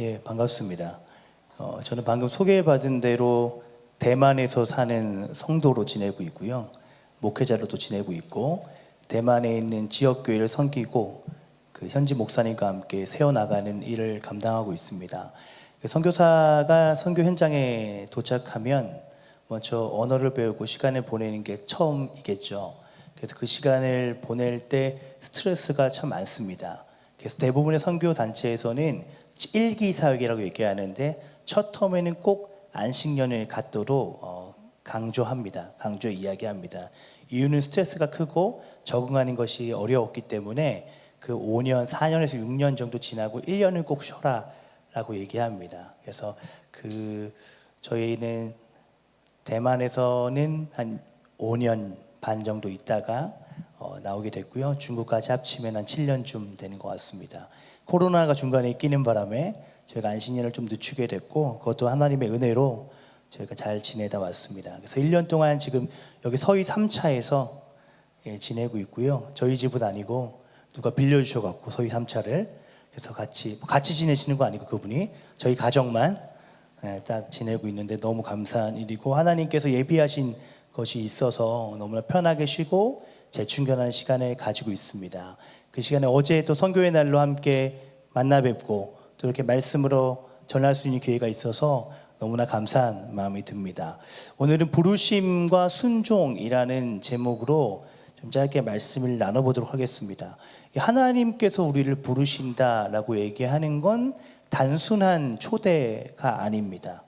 예, 반갑습니다. 저는 방금 소개받은 대로 대만에서 사는 성도로 지내고 있고요. 목회자로도 지내고 있고, 대만에 있는 지역교회를 섬기고 그 현지 목사님과 함께 세워나가는 일을 감당하고 있습니다. 선교사가 선교 현장에 도착하면 먼저 언어를 배우고 시간을 보내는 게 처음이겠죠. 그래서 그 시간을 보낼 때 스트레스가 참 많습니다. 그래서 대부분의 선교 단체에서는 일기 사역이라고 얘기하는데 첫 텀에는 꼭 안식년을 갖도록 강조합니다. 강조 이야기합니다. 이유는 스트레스가 크고 적응하는 것이 어려웠기 때문에 그 5년, 4년에서 6년 정도 지나고 1년은 꼭 쉬어라 라고 얘기합니다. 그래서 저희는 대만에서는 한 5년 반 정도 있다가 나오게 됐고요. 중국까지 합치면 한 7년쯤 되는 것 같습니다. 코로나가 중간에 끼는 바람에 저희가 안식년을 좀 늦추게 됐고, 그것도 하나님의 은혜로 저희가 잘 지내다 왔습니다. 그래서 1년 동안 지금 여기 서희 3차에서 지내고 있고요. 저희 집은 아니고 누가 빌려주셔갖고 서희 3차를 그래서 같이 지내시는 거 아니고 그분이 저희 가정만 딱 지내고 있는데 너무 감사한 일이고, 하나님께서 예비하신 것이 있어서 너무나 편하게 쉬고 재충전하는 시간을 가지고 있습니다. 그 시간에 어제 또 선교의 날로 함께 만나 뵙고 또 이렇게 말씀으로 전할 수 있는 기회가 있어서 너무나 감사한 마음이 듭니다. 오늘은 부르심과 순종이라는 제목으로 좀 짧게 말씀을 나눠보도록 하겠습니다. 하나님께서 우리를 부르신다라고 얘기하는 건 단순한 초대가 아닙니다.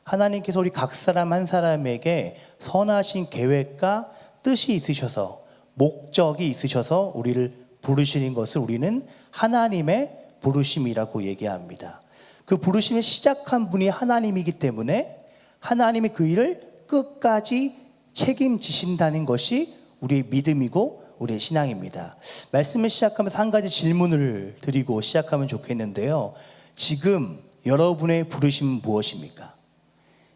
하나님께서 우리 각 사람 한 사람에게 선하신 계획과 뜻이 있으셔서, 목적이 있으셔서 우리를 부르시는 것을 우리는 하나님의 부르심이라고 얘기합니다. 그 부르심을 시작한 분이 하나님이기 때문에 하나님이 그 일을 끝까지 책임지신다는 것이 우리의 믿음이고 우리의 신앙입니다. 말씀을 시작하면서 한 가지 질문을 드리고 시작하면 좋겠는데요. 지금 여러분의 부르심은 무엇입니까?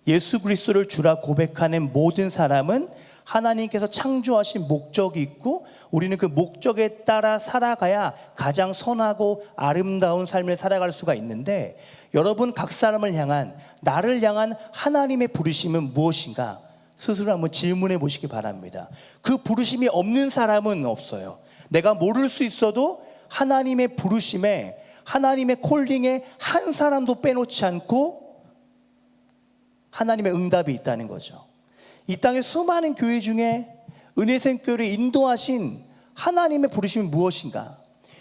예수 그리스도를 주라 고백하는 모든 사람은 하나님께서 창조하신 목적이 있고, 우리는 그 목적에 따라 살아가야 가장 선하고 아름다운 삶을 살아갈 수가 있는데, 여러분 각 사람을 향한, 나를 향한 하나님의 부르심은 무엇인가 스스로 한번 질문해 보시기 바랍니다. 그 부르심이 없는 사람은 없어요. 내가 모를 수 있어도 하나님의 부르심에, 하나님의 콜링에 한 사람도 빼놓지 않고 하나님의 응답이 있다는 거죠. 이 땅의 수많은 교회 중에 은혜생교회를 인도하신 하나님의 부르심이 무엇인가?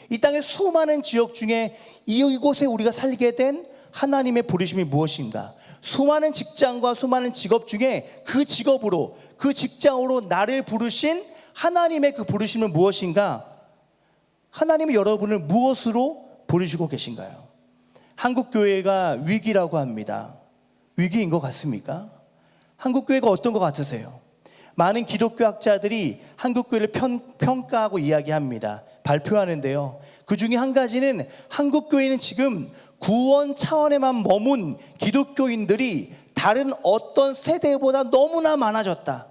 이 땅의 수많은 지역 중에 이곳에 우리가 살게 된 하나님의 부르심이 무엇인가? 수많은 직장과 수많은 직업 중에 그 직업으로, 그 직장으로 나를 부르신 하나님의 그 부르심은 무엇인가? 하나님은 여러분을 무엇으로 부르시고 계신가요? 한국교회가 위기라고 합니다. 위기인 것 같습니까? 한국교회가 어떤 것 같으세요? 많은 기독교 학자들이 한국교회를 평가하고 이야기합니다. 발표하는데요. 그 중에 한 가지는 한국교회는 지금 구원 차원에만 머문 기독교인들이 다른 어떤 세대보다 너무나 많아졌다.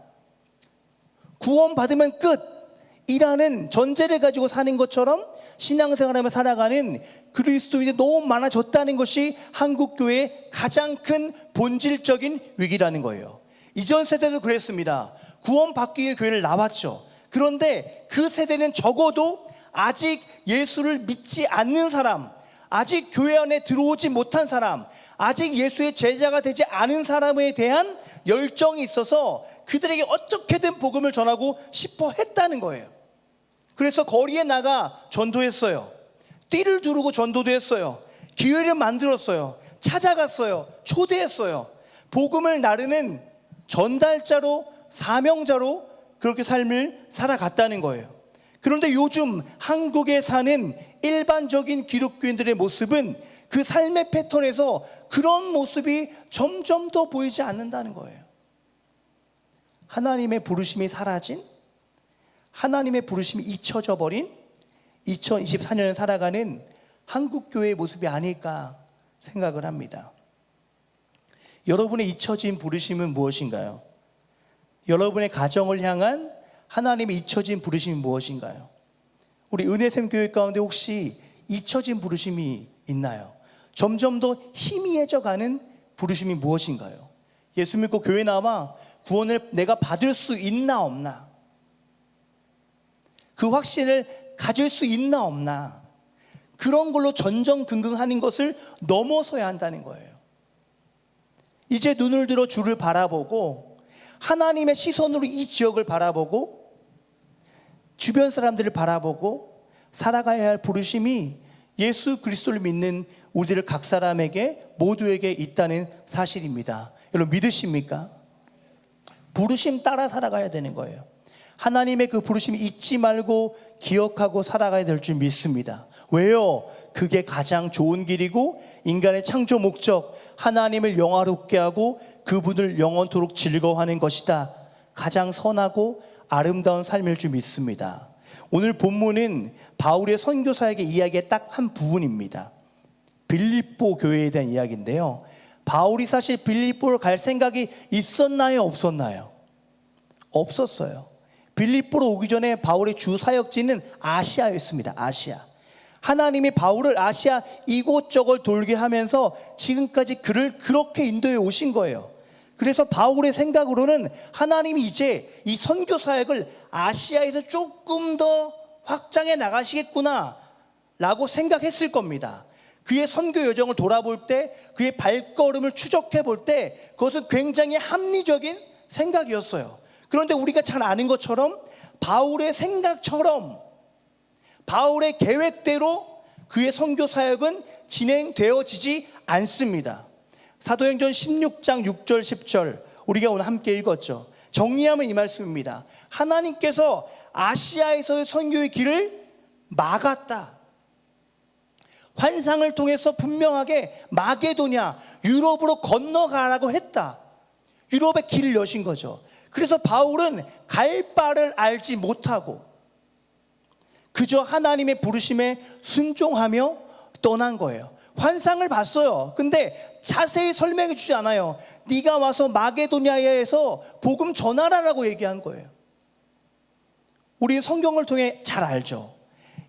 구원 받으면 끝이라는 전제를 가지고 사는 것처럼 신앙생활하며 살아가는 그리스도인이 너무 많아졌다는 것이 한국교회의 가장 큰 본질적인 위기라는 거예요. 이전 세대도 그랬습니다. 구원 받기 위해 교회를 나왔죠. 그런데 그 세대는 적어도 아직 예수를 믿지 않는 사람, 아직 교회 안에 들어오지 못한 사람, 아직 예수의 제자가 되지 않은 사람에 대한 열정이 있어서 그들에게 어떻게든 복음을 전하고 싶어 했다는 거예요. 그래서 거리에 나가 전도했어요. 띠를 두르고 전도도 했어요. 기회를 만들었어요. 찾아갔어요. 초대했어요. 복음을 나르는 전달자로, 사명자로 그렇게 삶을 살아갔다는 거예요. 그런데 요즘 한국에 사는 일반적인 기독교인들의 모습은 그 삶의 패턴에서 그런 모습이 점점 더 보이지 않는다는 거예요. 하나님의 부르심이 사라진, 하나님의 부르심이 잊혀져 버린 2024년을 살아가는 한국교회의 모습이 아닐까 생각을 합니다. 여러분의 잊혀진 부르심은 무엇인가요? 여러분의 가정을 향한 하나님의 잊혀진 부르심이 무엇인가요? 우리 은혜샘 교회 가운데 혹시 잊혀진 부르심이 있나요? 점점 더 희미해져가는 부르심이 무엇인가요? 예수 믿고 교회 나와 구원을 내가 받을 수 있나 없나, 그 확신을 가질 수 있나 없나, 그런 걸로 전전긍긍하는 것을 넘어서야 한다는 거예요. 이제 눈을 들어 주를 바라보고 하나님의 시선으로 이 지역을 바라보고 주변 사람들을 바라보고 살아가야 할 부르심이 예수 그리스도를 믿는 우리들 각 사람에게 모두에게 있다는 사실입니다. 여러분 믿으십니까? 부르심 따라 살아가야 되는 거예요. 하나님의 그 부르심 잊지 말고 기억하고 살아가야 될 줄 믿습니다. 왜요? 그게 가장 좋은 길이고 인간의 창조 목적, 하나님을 영화롭게 하고 그분을 영원토록 즐거워하는 것이다. 가장 선하고 아름다운 삶일 줄 믿습니다. 오늘 본문은 바울의 선교사에게 이야기의 딱 한 부분입니다. 빌립보 교회에 대한 이야기인데요, 바울이 사실 빌립보를 갈 생각이 있었나요? 없었나요? 없었어요. 빌립보로 오기 전에 바울의 주 사역지는 아시아였습니다. 아시아. 하나님이 바울을 아시아 이곳저곳 돌게 하면서 지금까지 그를 그렇게 인도해 오신 거예요. 그래서 바울의 생각으로는 하나님이 이제 이 선교 사역을 아시아에서 조금 더 확장해 나가시겠구나 라고 생각했을 겁니다. 그의 선교 여정을 돌아볼 때, 그의 발걸음을 추적해 볼 때 그것은 굉장히 합리적인 생각이었어요. 그런데 우리가 잘 아는 것처럼 바울의 생각처럼, 바울의 계획대로 그의 선교 사역은 진행되어지지 않습니다. 사도행전 16장 6절 10절 우리가 오늘 함께 읽었죠. 정리하면 이 말씀입니다. 하나님께서 아시아에서의 선교의 길을 막았다. 환상을 통해서 분명하게 마게도냐, 유럽으로 건너가라고 했다. 유럽의 길을 여신 거죠. 그래서 바울은 갈 바를 알지 못하고 그저 하나님의 부르심에 순종하며 떠난 거예요. 환상을 봤어요. 근데 자세히 설명해 주지 않아요. 네가 와서 마게도냐에서 복음 전하라라고 얘기한 거예요. 우리 성경을 통해 잘 알죠.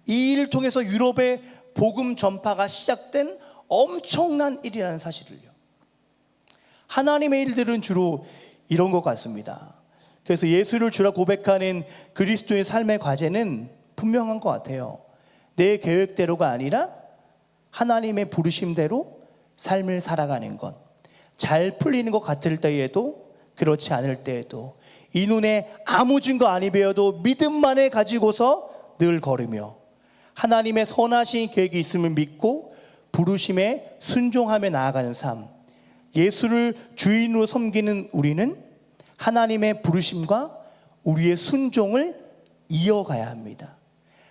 이 일을 통해서 유럽의 복음 전파가 시작된 엄청난 일이라는 사실을요. 하나님의 일들은 주로 이런 것 같습니다. 그래서 예수를 주라 고백하는 그리스도의 삶의 과제는 분명한 것 같아요. 내 계획대로가 아니라 하나님의 부르심대로 삶을 살아가는 것. 잘 풀리는 것 같을 때에도 그렇지 않을 때에도 이 눈에 아무 증거 아니 배워도 믿음만을 가지고서 늘 걸으며 하나님의 선하신 계획이 있음을 믿고 부르심에 순종하며 나아가는 삶. 예수를 주인으로 섬기는 우리는 하나님의 부르심과 우리의 순종을 이어가야 합니다.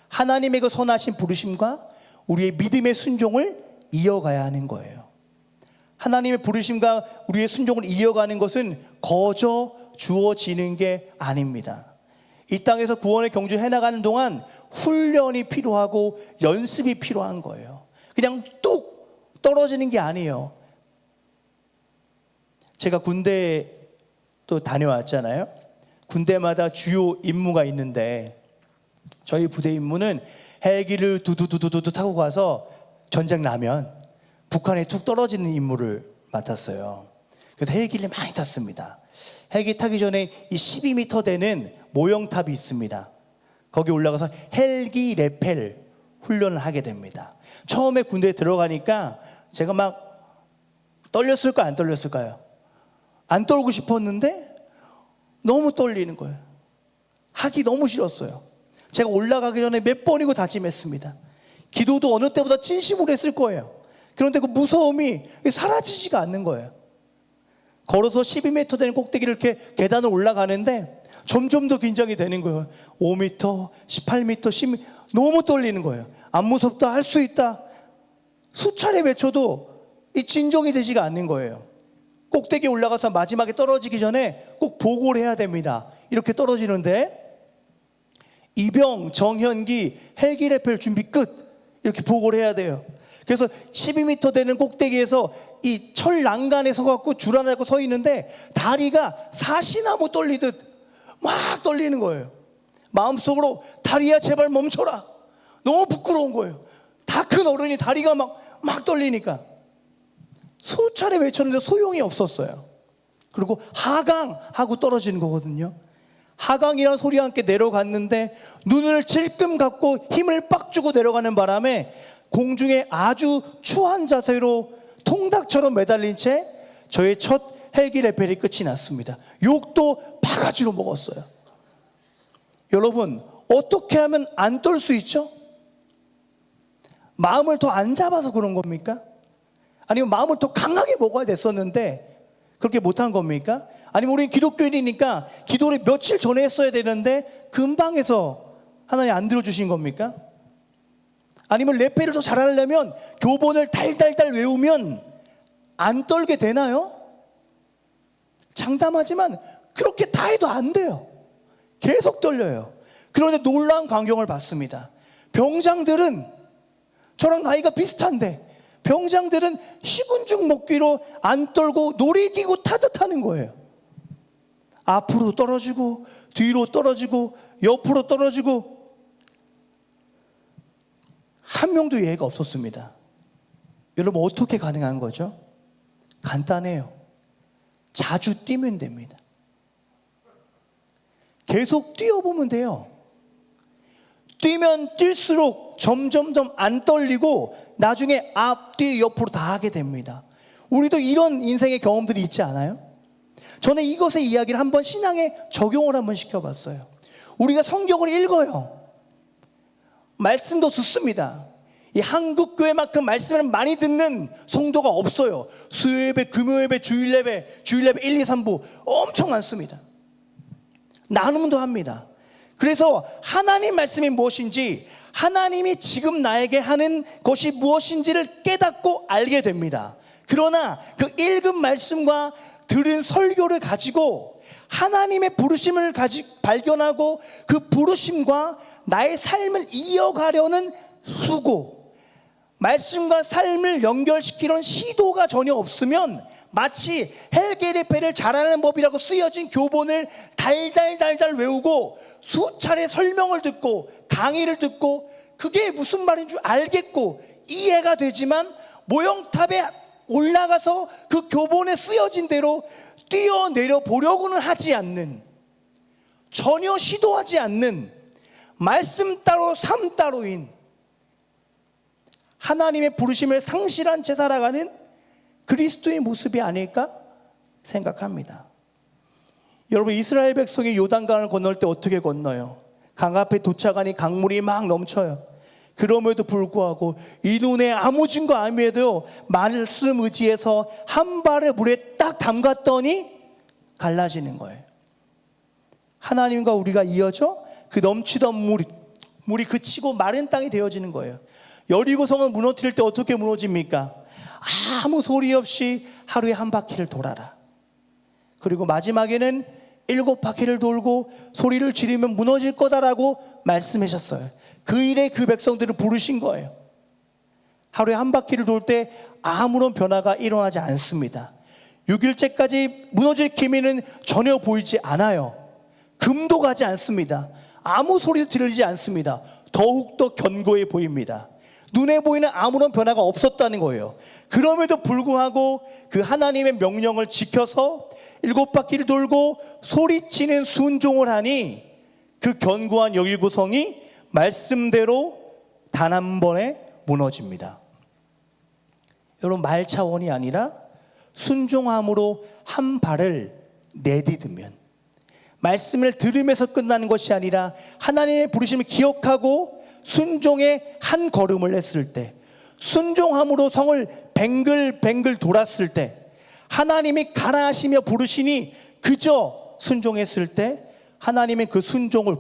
하나님의 그 선하신 부르심과 우리의 믿음의 순종을 이어가야 하는 거예요. 하나님의 부르심과 우리의 순종을 이어가는 것은 거저 주어지는 게 아닙니다. 이 땅에서 구원의 경주를 해나가는 동안 훈련이 필요하고 연습이 필요한 거예요. 그냥 뚝 떨어지는 게 아니에요. 제가 군대 또 다녀왔잖아요. 군대마다 주요 임무가 있는데 저희 부대 임무는 헬기를 두두두두두 타고 가서 전쟁 나면 북한에 툭 떨어지는 임무를 맡았어요. 그래서 헬기를 많이 탔습니다. 헬기 타기 전에 이 12m 되는 모형탑이 있습니다. 거기 올라가서 헬기 레펠 훈련을 하게 됩니다. 처음에 군대에 들어가니까 제가 막 떨렸을까요? 안 떨렸을까요? 안 떨고 싶었는데 너무 떨리는 거예요. 하기 너무 싫었어요. 제가 올라가기 전에 몇 번이고 다짐했습니다. 기도도 어느 때보다 진심으로 했을 거예요. 그런데 그 무서움이 사라지지가 않는 거예요. 걸어서 12m 되는 꼭대기를 이렇게 계단을 올라가는데 점점 더 긴장이 되는 거예요. 5m, 18m, 10m 너무 떨리는 거예요. 안 무섭다, 할 수 있다 수차례 외쳐도 이 진정이 되지가 않는 거예요. 꼭대기에 올라가서 마지막에 떨어지기 전에 꼭 보고를 해야 됩니다. 이렇게 떨어지는데 이병, 정현기, 헬기 레펠 준비 끝 이렇게 보고를 해야 돼요. 그래서 12m 되는 꼭대기에서 이 철 난간에 서갖고 줄 하나 잡고 서 있는데 다리가 사시나무 떨리듯 막 떨리는 거예요. 마음속으로 다리야 제발 멈춰라. 너무 부끄러운 거예요. 다 큰 어른이 다리가 막 떨리니까. 수차례 외쳤는데 소용이 없었어요. 그리고 하강 하고 떨어지는 거거든요. 하강이라는 소리와 함께 내려갔는데 눈을 질끔 감고 힘을 빡 주고 내려가는 바람에 공중에 아주 추한 자세로 통닭처럼 매달린 채 저의 첫 헬기 레벨이 끝이 났습니다. 욕도 바가지로 먹었어요. 여러분, 어떻게 하면 안 떨 수 있죠? 마음을 더 안 잡아서 그런 겁니까? 아니면 마음을 더 강하게 먹어야 됐었는데 그렇게 못한 겁니까? 아니면 우리는 기독교인이니까 기도를 며칠 전에 했어야 되는데 금방 해서 하나님 안 들어주신 겁니까? 아니면 레페를 더 잘하려면 교본을 달달달 외우면 안 떨게 되나요? 장담하지만 그렇게 다 해도 안 돼요. 계속 떨려요. 그런데 놀라운 광경을 봤습니다. 병장들은 저랑 나이가 비슷한데 병장들은 식은 죽 먹기로 안 떨고 놀이기구 타듯 하는 거예요. 앞으로 떨어지고 뒤로 떨어지고 옆으로 떨어지고 한 명도 예외가 없었습니다. 여러분, 어떻게 가능한 거죠? 간단해요. 자주 뛰면 됩니다. 계속 뛰어보면 돼요. 뛰면 뛸수록 점점점 안 떨리고 나중에 앞, 뒤, 옆으로 다 하게 됩니다. 우리도 이런 인생의 경험들이 있지 않아요? 저는 이것의 이야기를 한번 신앙에 적용을 한번 시켜봤어요. 우리가 성경을 읽어요. 말씀도 듣습니다. 이 한국교회만큼 말씀을 많이 듣는 성도가 없어요. 수요예배, 금요예배, 주일예배 1, 2, 3부 엄청 많습니다. 나눔도 합니다. 그래서 하나님 말씀이 무엇인지, 하나님이 지금 나에게 하는 것이 무엇인지를 깨닫고 알게 됩니다. 그러나 그 읽은 말씀과 들은 설교를 가지고 하나님의 부르심을 발견하고 그 부르심과 나의 삶을 이어가려는 수고, 말씀과 삶을 연결시키려는 시도가 전혀 없으면 마치 헬게레페를 잘하는 법이라고 쓰여진 교본을 달달달달 외우고 수차례 설명을 듣고 강의를 듣고 그게 무슨 말인 줄 알겠고 이해가 되지만 모형탑에 올라가서 그 교본에 쓰여진 대로 뛰어내려 보려고는 하지 않는, 전혀 시도하지 않는, 말씀 따로 삶 따로인 하나님의 부르심을 상실한 채 살아가는 그리스도의 모습이 아닐까 생각합니다. 여러분, 이스라엘 백성이 요단강을 건널 때 어떻게 건너요? 강 앞에 도착하니 강물이 막 넘쳐요. 그럼에도 불구하고 이 눈에 아무 증거 아니에도 말씀 의지해서 한 발을 물에 딱 담갔더니 갈라지는 거예요. 하나님과 우리가 이어져 그 넘치던 물이 그치고 마른 땅이 되어지는 거예요. 여리고성을 무너뜨릴 때 어떻게 무너집니까? 아무 소리 없이 하루에 한 바퀴를 돌아라. 그리고 마지막에는 7바퀴를 돌고 소리를 지르면 무너질 거다라고 말씀하셨어요. 그 일에 그 백성들을 부르신 거예요. 하루에 한 바퀴를 돌 때 아무런 변화가 일어나지 않습니다. 6일째까지 무너질 기미는 전혀 보이지 않아요. 금도 가지 않습니다. 아무 소리도 들리지 않습니다. 더욱더 견고해 보입니다. 눈에 보이는 아무런 변화가 없었다는 거예요. 그럼에도 불구하고 그 하나님의 명령을 지켜서 7바퀴를 돌고 소리치는 순종을 하니 그 견고한 여리고성이 말씀대로 단 한 번에 무너집니다. 여러분, 말 차원이 아니라 순종함으로 한 발을 내디디면, 말씀을 들으면서 끝나는 것이 아니라 하나님의 부르심을 기억하고 순종의 한 걸음을 했을 때, 순종함으로 성을 뱅글뱅글 돌았을 때, 하나님이 가라 하시며 부르시니 그저 순종했을 때 하나님의 그 순종을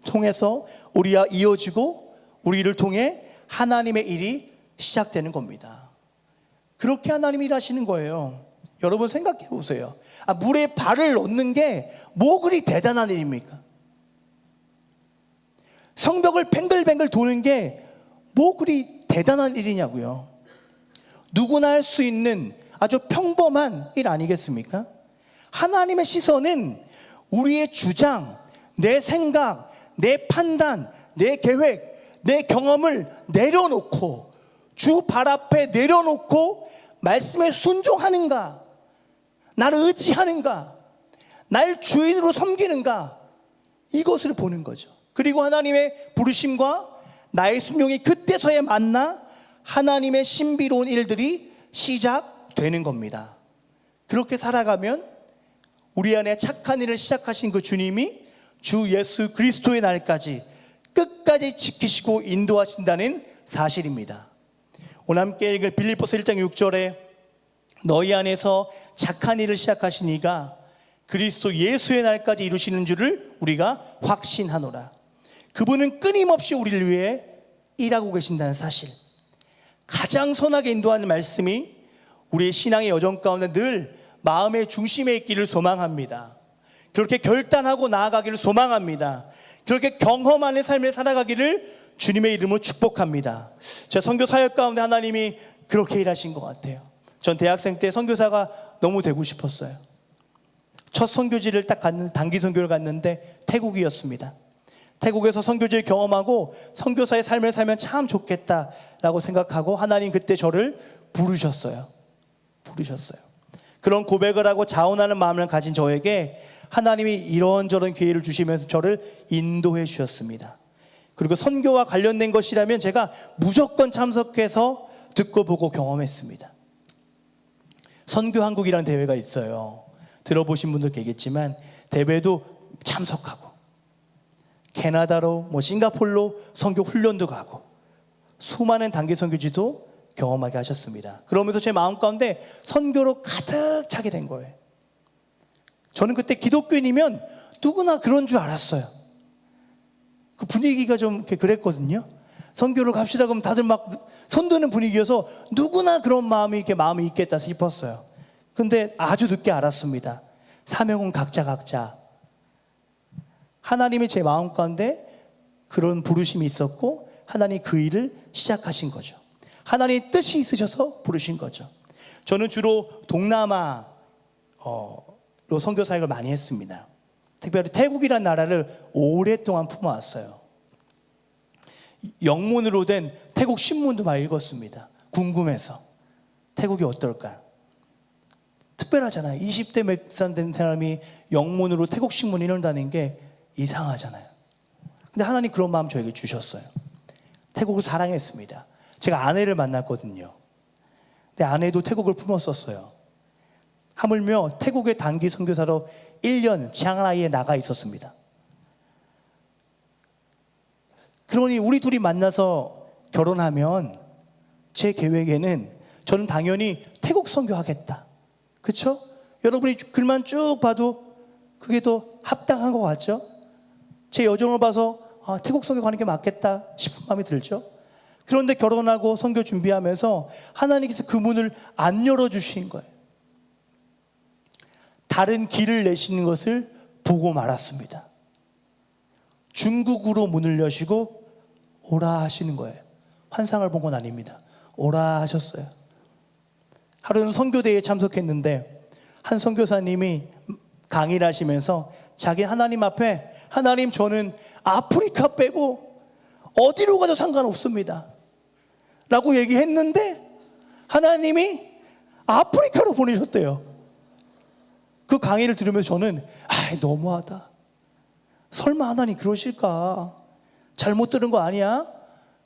통해서 우리와 이어지고 우리를 통해 하나님의 일이 시작되는 겁니다. 그렇게 하나님이 일하시는 거예요. 여러분, 생각해 보세요. 물에 발을 넣는 게 뭐 그리 대단한 일입니까? 성벽을 뱅글뱅글 도는 게 뭐 그리 대단한 일이냐고요. 누구나 할 수 있는 아주 평범한 일 아니겠습니까? 하나님의 시선은 우리의 주장, 내 생각, 내 판단, 내 계획, 내 경험을 내려놓고 주 발 앞에 내려놓고 말씀에 순종하는가, 나를 의지하는가, 날 주인으로 섬기는가, 이것을 보는 거죠. 그리고 하나님의 부르심과 나의 순종이 그때서야 만나 하나님의 신비로운 일들이 시작되는 겁니다. 그렇게 살아가면 우리 안에 착한 일을 시작하신 그 주님이 주 예수 그리스도의 날까지 끝까지 지키시고 인도하신다는 사실입니다. 오늘 함께 읽을 빌립보서 1장 6절에 너희 안에서 착한 일을 시작하신 이가 그리스도 예수의 날까지 이루시는 줄을 우리가 확신하노라. 그분은 끊임없이 우리를 위해 일하고 계신다는 사실, 가장 선하게 인도하는 말씀이 우리의 신앙의 여정 가운데 늘 마음의 중심에 있기를 소망합니다. 그렇게 결단하고 나아가기를 소망합니다. 그렇게 경험하는 삶을 살아가기를 주님의 이름으로 축복합니다. 제 선교 사역 가운데 하나님이 그렇게 일하신 것 같아요. 전 대학생 때 선교사가 너무 되고 싶었어요. 첫 선교지를 딱 갔는데, 단기 선교를 갔는데 태국이었습니다. 태국에서 선교지를 경험하고 선교사의 삶을 살면 참 좋겠다라고 생각하고 하나님 그때 저를 부르셨어요. 그런 고백을 하고 자원하는 마음을 가진 저에게 하나님이 이런저런 기회를 주시면서 저를 인도해 주셨습니다. 그리고 선교와 관련된 것이라면 제가 무조건 참석해서 듣고 보고 경험했습니다. 선교한국이라는 대회가 있어요. 들어보신 분들 계겠지만 대회도 참석하고 캐나다로 싱가포르로 선교 훈련도 가고 수많은 단기 선교지도 경험하게 하셨습니다. 그러면서 제 마음 가운데 선교로 가득 차게 된 거예요. 저는 그때 기독교인이면 누구나 그런 줄 알았어요. 그 분위기가 좀 그랬거든요. 선교를 갑시다 그러면 다들 막 손드는 분위기여서 누구나 그런 마음이 있겠다 싶었어요. 근데 아주 늦게 알았습니다. 사명은 각자. 하나님이 제 마음 가운데 그런 부르심이 있었고 하나님이 그 일을 시작하신 거죠. 하나님의 뜻이 있으셔서 부르신 거죠. 저는 주로 동남아로 선교 사역을 많이 했습니다. 특별히 태국이라는 나라를 오랫동안 품어왔어요. 영문으로 된 태국 신문도 많이 읽었습니다. 궁금해서 태국이 어떨까? 특별하잖아요. 20대 몇 살 된 사람이 영문으로 태국 신문 읽는다는 게 이상하잖아요. 근데 하나님 그런 마음 저에게 주셨어요. 태국을 사랑했습니다. 제가 아내를 만났거든요. 근데 아내도 태국을 품었었어요. 하물며 태국의 단기 선교사로 1년 치앙라이에 나가 있었습니다. 그러니 우리 둘이 만나서 결혼하면 제 계획에는 저는 당연히 태국 선교하겠다. 그렇죠? 여러분이 글만 쭉 봐도 그게 더 합당한 것 같죠? 제 여정을 봐서 태국 선교 가는 게 맞겠다 싶은 마음이 들죠? 그런데 결혼하고 선교 준비하면서 하나님께서 그 문을 안 열어주신 거예요. 다른 길을 내시는 것을 보고 말았습니다. 중국으로 문을 여시고 오라 하시는 거예요. 환상을 본 건 아닙니다. 오라 하셨어요. 하루는 선교대회에 참석했는데 한 선교사님이 강의를 하시면서 자기 하나님 앞에 하나님 저는 아프리카 빼고 어디로 가도 상관없습니다 라고 얘기했는데 하나님이 아프리카로 보내셨대요. 그 강의를 들으면서 저는 너무하다. 설마 하나님 그러실까? 잘못 들은 거 아니야?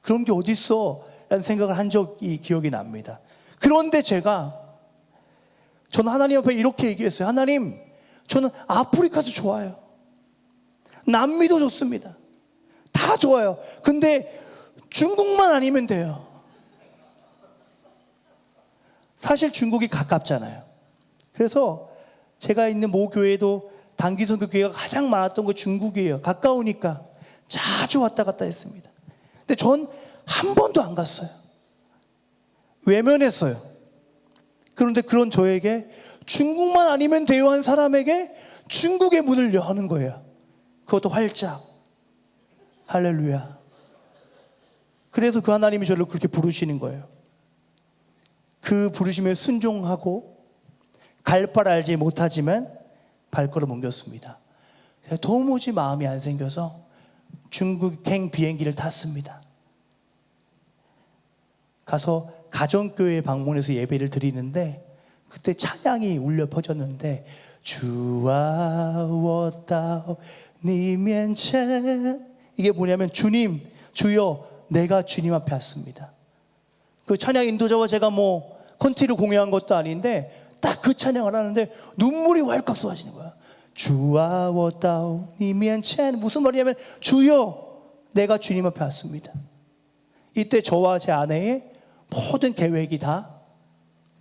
그런 게 어딨어? 라는 생각을 한 적이 기억이 납니다. 그런데 저는 하나님 앞에 이렇게 얘기했어요. 하나님, 저는 아프리카도 좋아요. 남미도 좋습니다. 다 좋아요. 근데 중국만 아니면 돼요. 사실 중국이 가깝잖아요. 그래서 제가 있는 모 교회도 단기 선교 교회가 가장 많았던 거 중국이에요. 가까우니까 자주 왔다 갔다 했습니다. 근데 전 한 번도 안 갔어요. 외면했어요. 그런데 그런 저에게 중국만 아니면 돼요 한 사람에게 중국의 문을 여는 거예요. 그것도 활짝. 할렐루야. 그래서 그 하나님이 저를 그렇게 부르시는 거예요. 그 부르심에 순종하고 갈 바를 알지 못하지만 발걸음 옮겼습니다. 제가 도무지 마음이 안 생겨서 중국행 비행기를 탔습니다. 가서 가정교회 방문해서 예배를 드리는데 그때 찬양이 울려 퍼졌는데 주와 我到你面前 이게 뭐냐면 주님, 주여 내가 주님 앞에 왔습니다. 그 찬양 인도자와 제가 뭐 콘티를 공유한 것도 아닌데 딱 그 찬양을 하는데 눈물이 왈칵 쏟아지는 거야. 주와 我到你面前 무슨 말이냐면 주여 내가 주님 앞에 왔습니다. 이때 저와 제 아내의 모든 계획이 다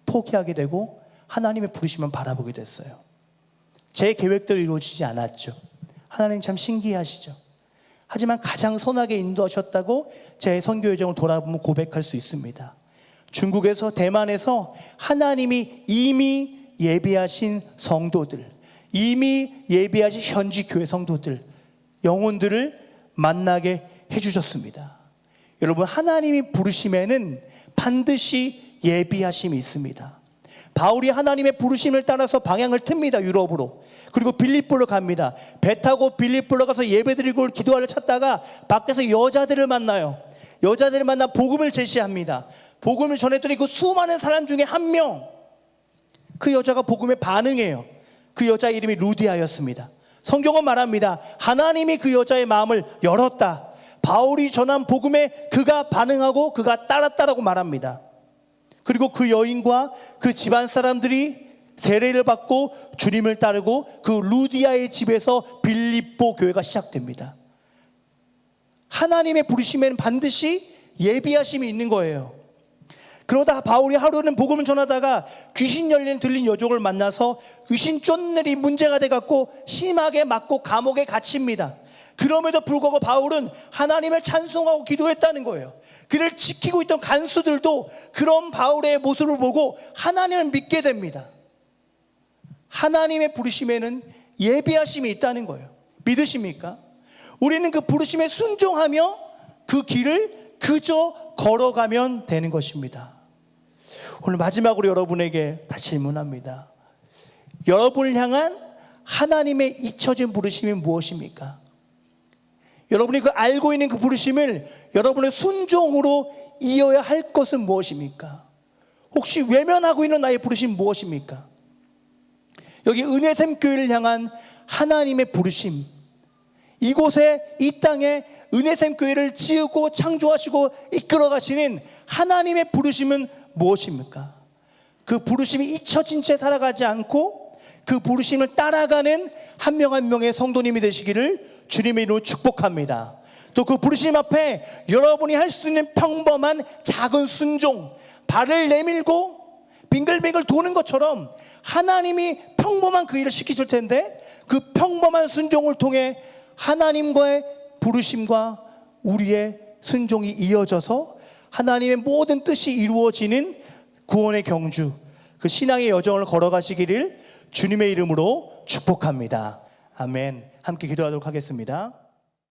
포기하게 되고 하나님의 부르심만 바라보게 됐어요. 제 계획대로 이루어지지 않았죠. 하나님 참 신기하시죠. 하지만 가장 선하게 인도하셨다고 제 선교 여정을 돌아보면 고백할 수 있습니다. 중국에서 대만에서 하나님이 이미 예비하신 성도들, 이미 예비하신 현지 교회 성도들, 영혼들을 만나게 해주셨습니다. 여러분, 하나님이 부르심에는 반드시 예비하심이 있습니다. 바울이 하나님의 부르심을 따라서 방향을 틉니다. 유럽으로. 그리고 빌립보로 갑니다. 배 타고 빌립보로 가서 예배드리고 기도하러 찾다가 밖에서 여자들을 만나요. 여자들을 만나 복음을 제시합니다. 복음을 전했더니 그 수많은 사람 중에 한 명, 그 여자가 복음에 반응해요. 그 여자 이름이 루디아였습니다. 성경은 말합니다. 하나님이 그 여자의 마음을 열었다. 바울이 전한 복음에 그가 반응하고 그가 따랐다라고 말합니다. 그리고 그 여인과 그 집안 사람들이 세례를 받고 주님을 따르고 그 루디아의 집에서 빌립보 교회가 시작됩니다. 하나님의 부르심에는 반드시 예비하심이 있는 거예요. 그러다 바울이 하루는 복음을 전하다가 귀신 들린 여종을 만나서 귀신 쫓느리 문제가 돼갖고 심하게 맞고 감옥에 갇힙니다. 그럼에도 불구하고 바울은 하나님을 찬송하고 기도했다는 거예요. 그를 지키고 있던 간수들도 그런 바울의 모습을 보고 하나님을 믿게 됩니다. 하나님의 부르심에는 예비하심이 있다는 거예요. 믿으십니까? 우리는 그 부르심에 순종하며 그 길을 그저 걸어가면 되는 것입니다. 오늘 마지막으로 여러분에게 다시 질문합니다. 여러분을 향한 하나님의 잊혀진 부르심이 무엇입니까? 여러분이 그 알고 있는 그 부르심을 여러분의 순종으로 이어야 할 것은 무엇입니까? 혹시 외면하고 있는 나의 부르심은 무엇입니까? 여기 은혜샘 교회를 향한 하나님의 부르심, 이곳에 이 땅에 은혜샘 교회를 지으고 창조하시고 이끌어 가시는 하나님의 부르심은 무엇입니까? 그 부르심이 잊혀진 채 살아가지 않고 그 부르심을 따라가는 한 명 한 명의 성도님이 되시기를 주님의 이름으로 축복합니다. 또 그 부르심 앞에 여러분이 할 수 있는 평범한 작은 순종, 발을 내밀고 빙글빙글 도는 것처럼 하나님이 평범한 그 일을 시키실 텐데 그 평범한 순종을 통해 하나님과의 부르심과 우리의 순종이 이어져서 하나님의 모든 뜻이 이루어지는 구원의 경주, 그 신앙의 여정을 걸어가시기를 주님의 이름으로 축복합니다. 아멘. 함께 기도하도록 하겠습니다.